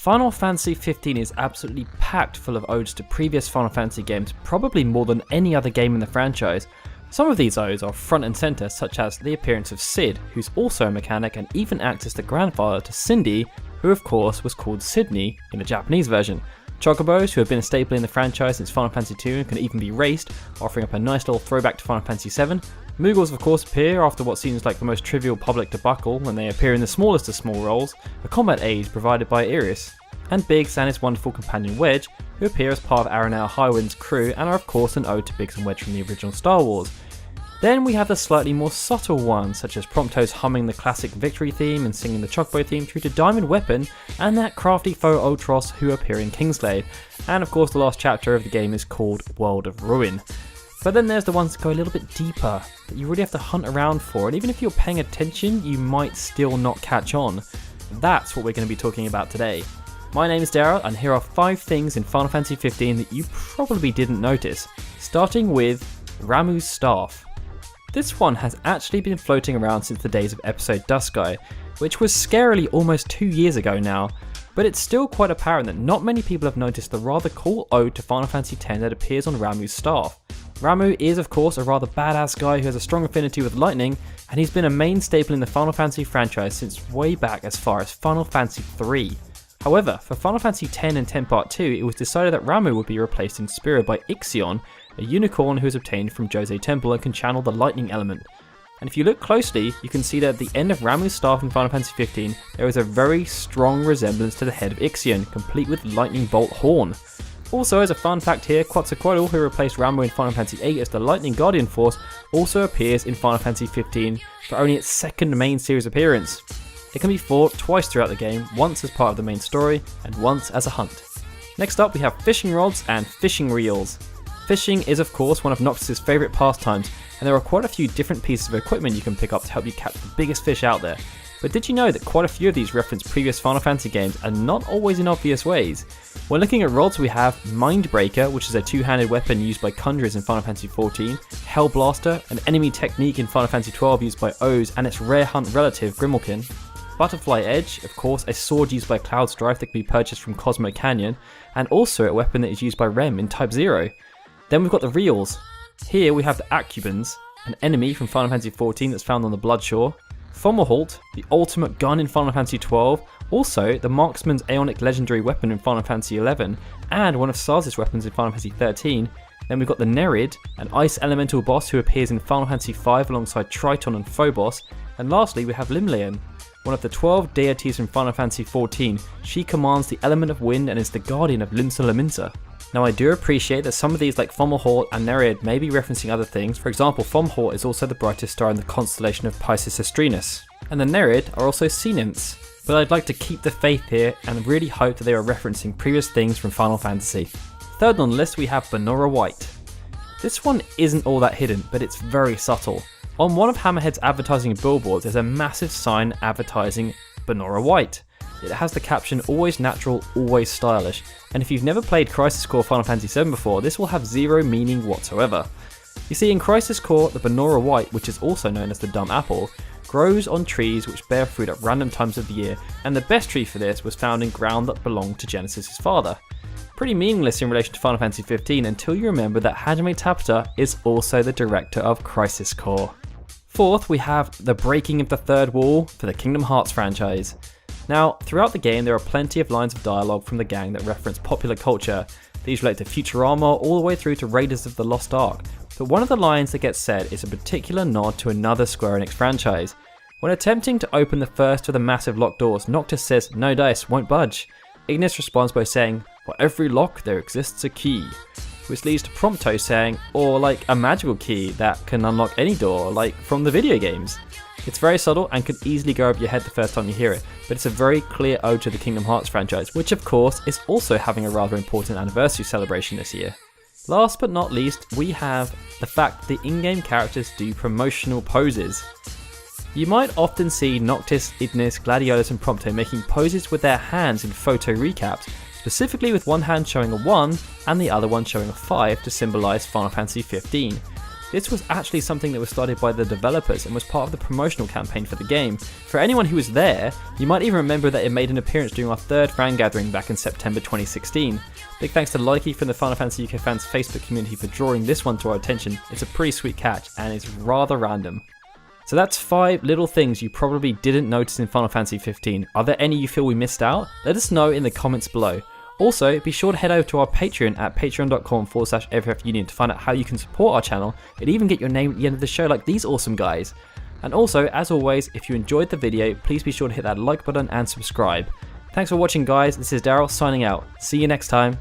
Final Fantasy XV is absolutely packed full of odes to previous Final Fantasy games, probably more than any other game in the franchise. Some of these odes are front and centre, such as the appearance of Cid, who's also a mechanic and even acts as the grandfather to Cindy, who of course was called Sydney in the Japanese version. Chocobos, who have been a staple in the franchise since Final Fantasy II and can even be raced, offering up a nice little throwback to Final Fantasy VII. Moogles of course appear after what seems like the most trivial public debacle when they appear in the smallest of small roles, a combat aid provided by Iris. And Biggs and his wonderful companion Wedge, who appear as part of Aranel Highwind's crew and are of course an ode to Biggs and Wedge from the original Star Wars. Then we have the slightly more subtle ones, such as Prompto's humming the classic Victory theme and singing the Chocobo theme, through to Diamond Weapon and that crafty foe Ultros who appear in Kingsglaive. And of course the last chapter of the game is called World of Ruin. But then there's the ones that go a little bit deeper, that you really have to hunt around for, and even if you're paying attention, you might still not catch on. That's what we're going to be talking about today. My name is Daryl, and here are 5 things in Final Fantasy XV that you probably didn't notice, starting with Ramuh's Staff. This one has actually been floating around since the days of episode Dusky, which was scarily almost 2 years ago now, but it's still quite apparent that not many people have noticed the rather cool ode to Final Fantasy X that appears on Ramuh's staff. Ramuh is of course a rather badass guy who has a strong affinity with lightning, and he's been a main staple in the Final Fantasy franchise since way back as far as Final Fantasy III. However, for Final Fantasy X and X Part II, it was decided that Ramuh would be replaced in spirit by Ixion, a unicorn who is obtained from Jose Temple and can channel the lightning element. And if you look closely, you can see that at the end of Ramuh's staff in Final Fantasy XV, there is a very strong resemblance to the head of Ixion, complete with lightning bolt horn. Also, as a fun fact here, Quetzalcoatl, who replaced Ramuh in Final Fantasy VIII as the Lightning Guardian Force, also appears in Final Fantasy XV for only its second main series appearance. It can be fought twice throughout the game, once as part of the main story, and once as a hunt. Next up we have fishing rods and fishing reels. Fishing is of course one of Noctis' favourite pastimes, and there are quite a few different pieces of equipment you can pick up to help you catch the biggest fish out there. But did you know that quite a few of these reference previous Final Fantasy games and not always in obvious ways? When looking at rods we have Mindbreaker, which is a two-handed weapon used by conjurers in Final Fantasy XIV, Hellblaster, an enemy technique in Final Fantasy XII used by Oz and its rare hunt relative Grimalkin, Butterfly Edge, of course a sword used by Cloud Strife that can be purchased from Cosmo Canyon, and also a weapon that is used by Rem in Type 0. Then we've got the reels. Here we have the Accubans, an enemy from Final Fantasy XIV that's found on the Bloodshore, Fomalhaut, the ultimate gun in Final Fantasy XII, also the Marksman's Aeonic legendary weapon in Final Fantasy XI, and one of Saz's weapons in Final Fantasy XIII. Then we've got the Nereid, an ice elemental boss who appears in Final Fantasy V alongside Triton and Phobos, and lastly we have Limlaeon, one of the 12 deities from Final Fantasy XIV. She commands the element of wind and is the guardian of Limsa Lominsa. Now I do appreciate that some of these like Fomalhaut and Nereid may be referencing other things. For example, Fomalhaut is also the brightest star in the constellation of Pisces Astrinus, and the Nereid are also sea nymphs. But I'd like to keep the faith here and really hope that they are referencing previous things from Final Fantasy. Third on the list we have Banora White. This one isn't all that hidden, but it's very subtle. On one of Hammerhead's advertising billboards there's a massive sign advertising Banora White. It has the caption always natural, always stylish, and if you've never played Crisis Core Final Fantasy VII before, this will have zero meaning whatsoever. You see, in Crisis Core, the Banora White, which is also known as the Dumb Apple, grows on trees which bear fruit at random times of the year, and the best tree for this was found in ground that belonged to Genesis' father. Pretty meaningless in relation to Final Fantasy XV until you remember that Hajime Tabata is also the director of Crisis Core. Fourth, we have the breaking of the third wall for the Kingdom Hearts franchise. Now, throughout the game there are plenty of lines of dialogue from the gang that reference popular culture. These relate to Futurama all the way through to Raiders of the Lost Ark, but one of the lines that gets said is a particular nod to another Square Enix franchise. When attempting to open the first of the massive locked doors, Noctis says, "No dice, won't budge." Ignis responds by saying, "For every lock there exists a key," which leads to Prompto saying, or like a magical key that can unlock any door, like from the video games. It's very subtle and could easily go over your head the first time you hear it, but it's a very clear ode to the Kingdom Hearts franchise, which of course is also having a rather important anniversary celebration this year. Last but not least, we have the fact that the in-game characters do promotional poses. You might often see Noctis, Ignis, Gladiolus and Prompto making poses with their hands in photo recaps, specifically with one hand showing a 1 and the other one showing a 5 to symbolise Final Fantasy XV. This was actually something that was started by the developers and was part of the promotional campaign for the game. For anyone who was there, you might even remember that it made an appearance during our third fan gathering back in September 2016. Big thanks to Likey from the Final Fantasy UK fans Facebook community for drawing this one to our attention. It's a pretty sweet catch and it's rather random. So that's 5 little things you probably didn't notice in Final Fantasy 15. Are there any you feel we missed out? Let us know in the comments below. Also, be sure to head over to our Patreon at patreon.com/FFUnion to find out how you can support our channel and even get your name at the end of the show like these awesome guys. And also, as always, if you enjoyed the video, please be sure to hit that like button and subscribe. Thanks for watching guys, this is Daryl signing out. See you next time.